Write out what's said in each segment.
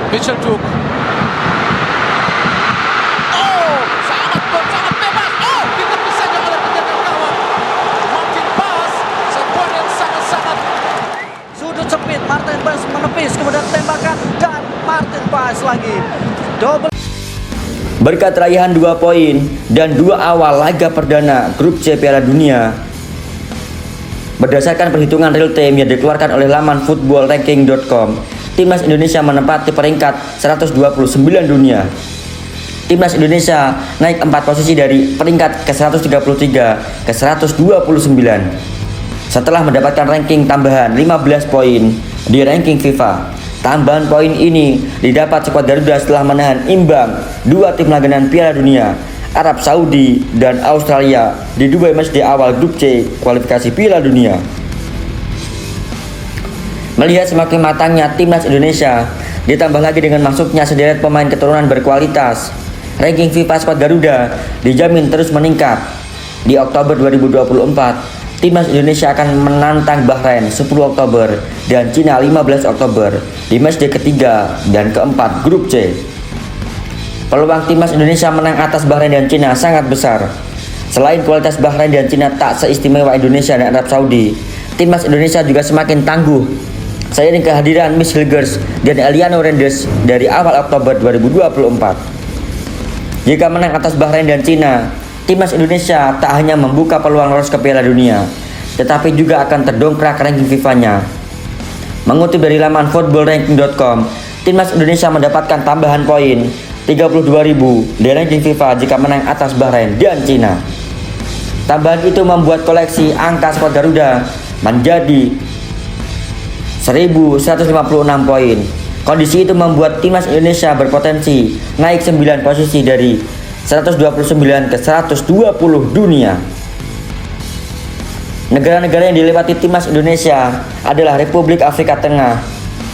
Mitchell Duke. Oh, sangat bebas. Oh, ditepis saja oleh penjaga gawang. Martin Pass, sebuah yang sangat-sangat. Sudut sempit, Martin Pass menepis, kemudian tembakan dan Martin Pass lagi. Double. Berkat raihan 2 poin dan 2 awal laga perdana grup C Piala Dunia, berdasarkan perhitungan real time yang dikeluarkan oleh laman footballranking.com, Timnas Indonesia menempati peringkat 129 dunia. Timnas Indonesia naik 4 posisi dari peringkat ke-133 ke 129 setelah mendapatkan ranking tambahan 15 poin di ranking FIFA. Tambahan poin ini didapat skuad Garuda setelah menahan imbang 2 tim langganan Piala Dunia, Arab Saudi dan Australia, di 2 matchday awal grup C kualifikasi Piala Dunia. Melihat semakin matangnya Timnas Indonesia, ditambah lagi dengan masuknya sederet pemain keturunan berkualitas, ranking FIFA skuad Garuda dijamin terus meningkat. Di Oktober 2024, Timnas Indonesia akan menantang Bahrain 10 Oktober dan Cina 15 Oktober di matchday ketiga dan keempat grup C. Peluang Timnas Indonesia menang atas Bahrain dan Cina sangat besar. Selain kualitas Bahrain dan Cina tak seistimewa Indonesia dan Arab Saudi, Timnas Indonesia juga semakin tangguh seiring kehadiran Miss Hilgers dan Eliano Rendes dari awal Oktober 2024. Jika menang atas Bahrain dan Cina, Timnas Indonesia tak hanya membuka peluang lolos ke Piala Dunia, tetapi juga akan terdongkrak ranking FIFA-nya. Mengutip dari laman footballranking.com, Timnas Indonesia mendapatkan tambahan poin 32.000 di ranking FIFA jika menang atas Bahrain dan Cina. Tambahan itu membuat koleksi angka skuad Garuda menjadi 1.156 poin. Kondisi itu membuat Timnas Indonesia berpotensi naik 9 posisi dari 129 ke 120 dunia. Negara-negara yang dilewati Timnas Indonesia adalah Republik Afrika Tengah,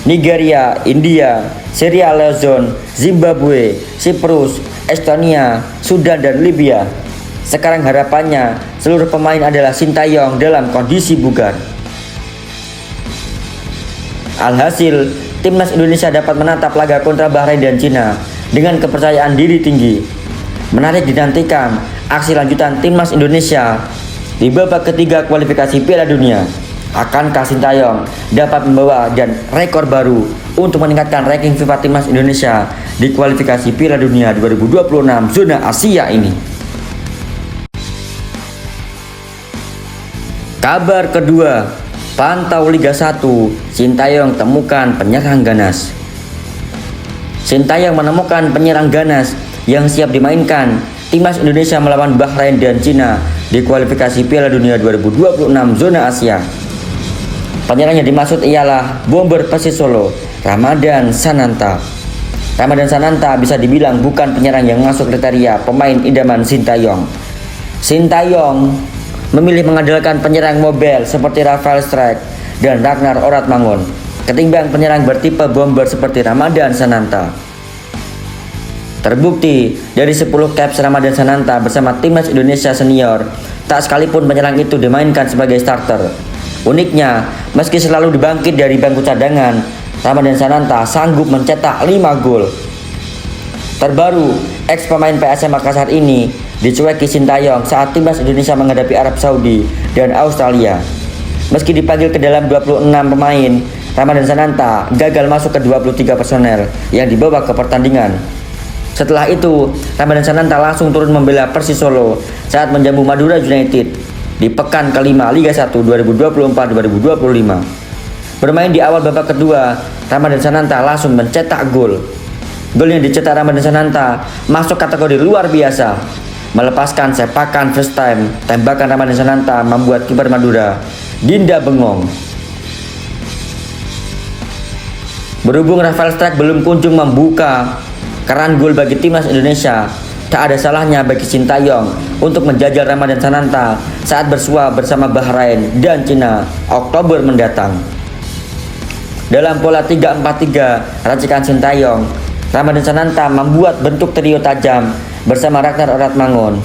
Nigeria, India, Sierra Leone, Zimbabwe, Siprus, Estonia, Sudan, dan Libya. Sekarang harapannya seluruh pemain adalah Sintayong dalam kondisi bugar. Alhasil, Timnas Indonesia dapat menatap laga kontra Bahrain dan Cina dengan kepercayaan diri tinggi. Menarik dinantikan aksi lanjutan Timnas Indonesia di babak ketiga kualifikasi Piala Dunia. Akankah Sintayong dapat membawa dan rekor baru untuk meningkatkan ranking FIFA Timnas Indonesia di kualifikasi Piala Dunia 2026 zona Asia ini? Kabar kedua, pantau Liga 1, Sintayong temukan penyerang ganas. Sintayong menemukan penyerang ganas yang siap dimainkan Timnas Indonesia melawan Bahrain dan Cina di kualifikasi Piala Dunia 2026 zona Asia. Penyerang yang dimaksud ialah bomber Persis Solo, Ramadan Sananta. Ramadan Sananta bisa dibilang bukan penyerang yang masuk kriteria pemain idaman Sintayong. Sintayong memilih mengandalkan penyerang mobile seperti Rafael Strijk dan Ragnar Oratmangun ketimbang penyerang bertipe bomber seperti Ramadan Sananta. Terbukti dari 10 caps Ramadan Sananta bersama Timnas Indonesia senior, tak sekalipun penyerang itu dimainkan sebagai starter. Uniknya, meski selalu dibangkit dari bangku cadangan, Ramadan Sananta sanggup mencetak 5 gol. Terbaru, ex pemain PSM Makassar ini dicueki Sintayong saat Timnas Indonesia menghadapi Arab Saudi dan Australia. Meski dipanggil ke dalam 26 pemain, Ramadan Sananta gagal masuk ke 23 personel yang dibawa ke pertandingan. Setelah itu, Ramadan Sananta langsung turun membela Persis Solo saat menjamu Madura United di pekan kelima Liga 1 2024-2025. Bermain di awal babak kedua, Ramadan Sananta langsung mencetak gol. Gol yang dicetak Ramadan Sananta masuk kategori luar biasa. Melepaskan sepakan first time, tembakan Ramadan Sananta membuat kiper Madura Dinda bengong. Berhubung Rafael Strijk belum kunjung membuka keran gol bagi Timnas Indonesia, tak ada salahnya bagi Sintayong untuk menjajal Ramadan Sananta saat bersua bersama Bahrain dan Cina Oktober mendatang. Dalam pola 3-4-3 racikan Sintayong, Ramadan Sananta membuat bentuk trio tajam bersama Ragnar Oratmangun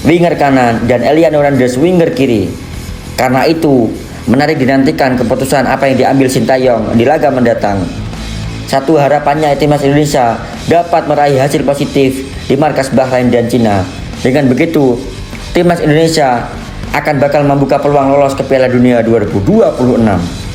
winger kanan dan Eliano Rendes winger kiri. Karena itu, menarik dinantikan keputusan apa yang diambil Sintayong di laga mendatang. Satu harapannya timnas Indonesia dapat meraih hasil positif di markas Bahrain dan Cina. Dengan begitu, timnas Indonesia akan bakal membuka peluang lolos ke Piala Dunia 2026.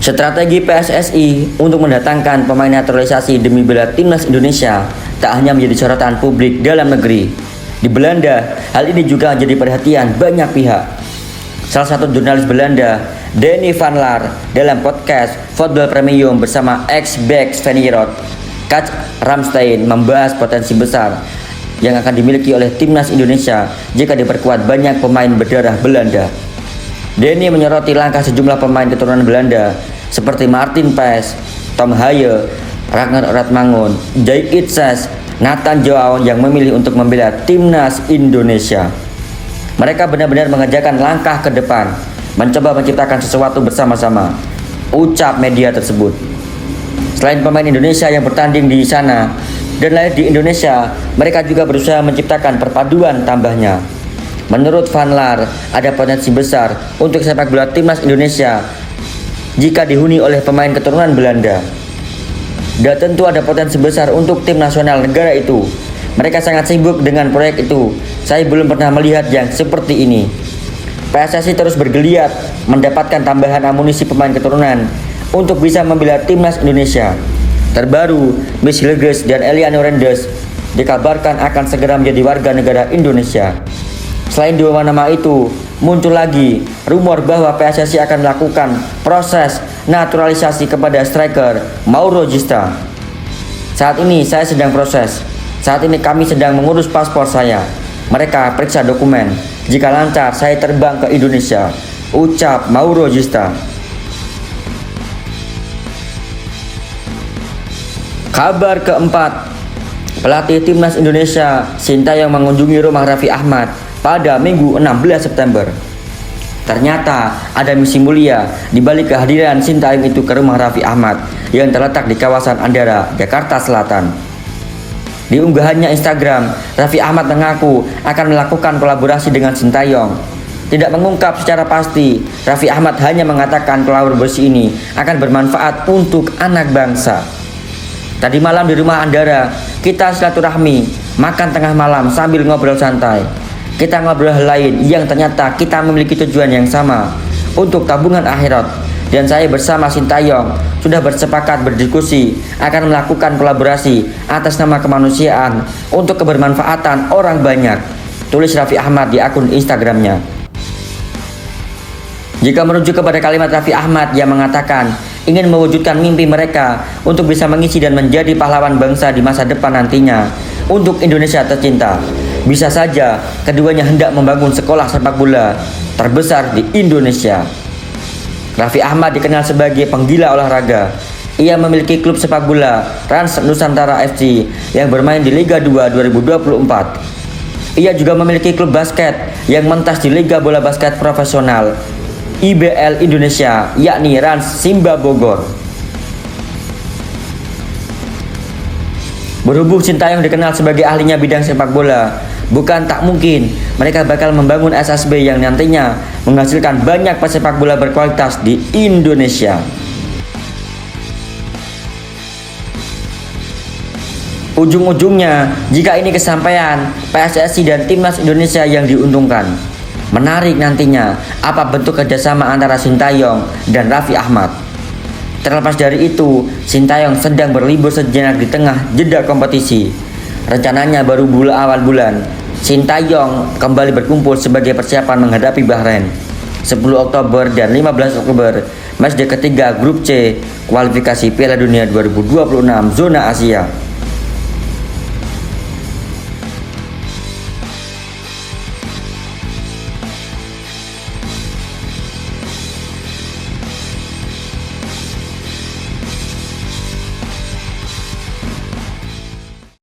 Strategi PSSI untuk mendatangkan pemain naturalisasi demi bela timnas Indonesia tak hanya menjadi sorotan publik dalam negeri. Di Belanda, hal ini juga menjadi perhatian banyak pihak. Salah satu jurnalis Belanda, Danny van Laar, dalam podcast Football Premium bersama ex-back Svenjerot, Kats Ramstein membahas potensi besar yang akan dimiliki oleh timnas Indonesia jika diperkuat banyak pemain berdarah Belanda. Danny menyoroti langkah sejumlah pemain keturunan Belanda seperti Martin Paes, Tom Haye, Ragnar Ratmangun, Jay Itzes, Nathan Joao yang memilih untuk membela timnas Indonesia. Mereka benar-benar mengerjakan langkah ke depan, mencoba menciptakan sesuatu bersama-sama, ucap media tersebut. Selain pemain Indonesia yang bertanding di sana dan lahir di Indonesia, mereka juga berusaha menciptakan perpaduan tambahnya. Menurut Van Laar, ada potensi besar untuk sepak bola timnas Indonesia jika dihuni oleh pemain keturunan Belanda. Dan tentu ada potensi besar untuk tim nasional negara itu. Mereka sangat sibuk dengan proyek itu. Saya belum pernah melihat yang seperti ini. PSSI terus bergeliat mendapatkan tambahan amunisi pemain keturunan untuk bisa membela timnas Indonesia. Terbaru, Miss Hilgers dan Eliane Rendes dikabarkan akan segera menjadi warga negara Indonesia. Selain dua nama itu, muncul lagi rumor bahwa PSSI akan melakukan proses naturalisasi kepada striker Mauro Gista. Saat ini saya sedang proses. Saat ini kami sedang mengurus paspor saya. Mereka periksa dokumen. Jika lancar, saya terbang ke Indonesia, ucap Mauro Gista. Kabar keempat, pelatih timnas Indonesia Sintayong mengunjungi rumah Raffi Ahmad pada Minggu 16 September. Ternyata ada misi mulia di balik kehadiran Sintayong itu ke rumah Raffi Ahmad yang terletak di kawasan Andara, Jakarta Selatan. Di unggahannya Instagram, Raffi Ahmad mengaku akan melakukan kolaborasi dengan Sintayong. Tidak mengungkap secara pasti, Raffi Ahmad hanya mengatakan kolaborasi ini akan bermanfaat untuk anak bangsa. Tadi malam di rumah Andara, kita silaturahmi, makan tengah malam sambil ngobrol santai. Kita ngobrol hal lain yang ternyata kita memiliki tujuan yang sama untuk tabungan akhirat. Dan saya bersama Sintayong sudah bersepakat berdiskusi akan melakukan kolaborasi atas nama kemanusiaan untuk kebermanfaatan orang banyak, tulis Raffi Ahmad di akun Instagramnya. Jika merujuk kepada kalimat Raffi Ahmad yang mengatakan ingin mewujudkan mimpi mereka untuk bisa mengisi dan menjadi pahlawan bangsa di masa depan nantinya untuk Indonesia tercinta, bisa saja keduanya hendak membangun sekolah sepak bola terbesar di Indonesia. Raffi Ahmad dikenal sebagai penggila olahraga. Ia memiliki klub sepak bola Rans Nusantara FC yang bermain di Liga 2 2024. Ia juga memiliki klub basket yang mentas di Liga Bola Basket Profesional IBL Indonesia, yakni Rans Simba Bogor. Berhubung Sintayong dikenal sebagai ahlinya bidang sepak bola, bukan tak mungkin mereka bakal membangun SSB yang nantinya menghasilkan banyak pesepak bola berkualitas di Indonesia. Ujung-ujungnya, jika ini kesampaian, PSSI dan timnas Indonesia yang diuntungkan. Menarik nantinya apa bentuk kerjasama antara Sintayong dan Raffi Ahmad. Terlepas dari itu, Sintayong sedang berlibur sejenak di tengah jeda kompetisi. Rencananya baru awal bulan, Sintayong kembali berkumpul sebagai persiapan menghadapi Bahrain 10 Oktober dan 15 Oktober, matchday ketiga grup C kualifikasi Piala Dunia 2026 zona Asia.